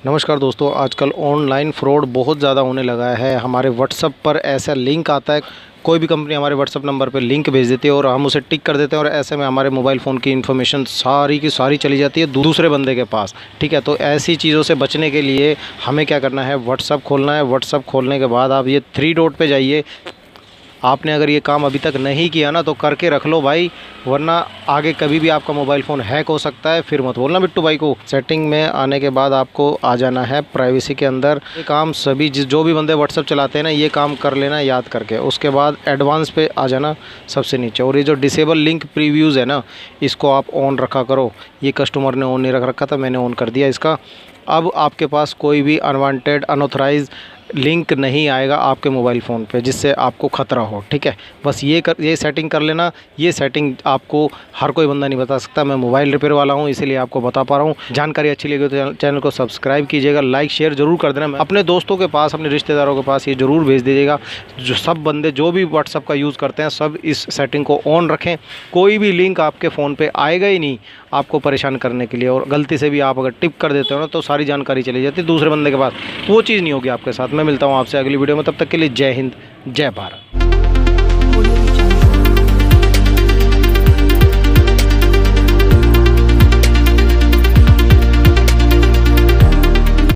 नमस्कार दोस्तों, आजकल ऑनलाइन फ्रॉड बहुत ज़्यादा होने लगा है। हमारे व्हाट्सएप पर ऐसा लिंक आता है, कोई भी कंपनी हमारे व्हाट्सएप नंबर पे लिंक भेज देती है और हम उसे टिक कर देते हैं और ऐसे में हमारे मोबाइल फ़ोन की इन्फॉर्मेशन सारी की सारी चली जाती है दूसरे बंदे के पास। ठीक है, तो ऐसी चीज़ों से बचने के लिए हमें क्या करना है, व्हाट्सएप खोलना है। व्हाट्सएप खोलने के बाद आप ये 3 डॉट पे जाइए। आपने अगर ये काम अभी तक नहीं किया ना तो करके रख लो भाई, वरना आगे कभी भी आपका मोबाइल फ़ोन हैक हो सकता है। फिर मत बोलना बिट्टू भाई को। सेटिंग में आने के बाद आपको आ जाना है प्राइवेसी के अंदर। ये काम सभी जो भी बंदे व्हाट्सएप चलाते हैं ना, ये काम कर लेना याद करके। उसके बाद एडवांस पे आ जाना सबसे नीचे, और ये जो डिसेबल लिंक प्रीव्यूज़ है ना, इसको आप ऑन रखा करो। ये कस्टमर ने ऑन नहीं रख रखा था, मैंने ऑन कर दिया इसका। अब आपके पास कोई भी अनवांटेड अनऑथराइज लिंक नहीं आएगा आपके मोबाइल फ़ोन पे जिससे आपको ख़तरा हो। ठीक है, बस ये सेटिंग कर लेना। ये सेटिंग आपको हर कोई बंदा नहीं बता सकता। मैं मोबाइल रिपेयर वाला हूँ, इसीलिए आपको बता पा रहा हूँ। जानकारी अच्छी लगी तो चैनल को सब्सक्राइब कीजिएगा, लाइक शेयर ज़रूर कर देना। अपने दोस्तों के पास, अपने रिश्तेदारों के पास ये ज़रूर भेज दीजिएगा। जो सब बंदे जो भी व्हाट्सअप का यूज़ करते हैं, सब इस सेटिंग को ऑन रखें। कोई भी लिंक आपके फ़ोन पर आएगा ही नहीं आपको परेशान करने के लिए। और गलती से भी आप अगर टिप कर देते हो ना, तो सारी जानकारी चली जाती है दूसरे बंदे के पास। वो चीज़ नहीं होगी आपके साथ। मैं मिलता हूँ आपसे अगली वीडियो में, तब तक के लिए जय हिंद, जय भारत।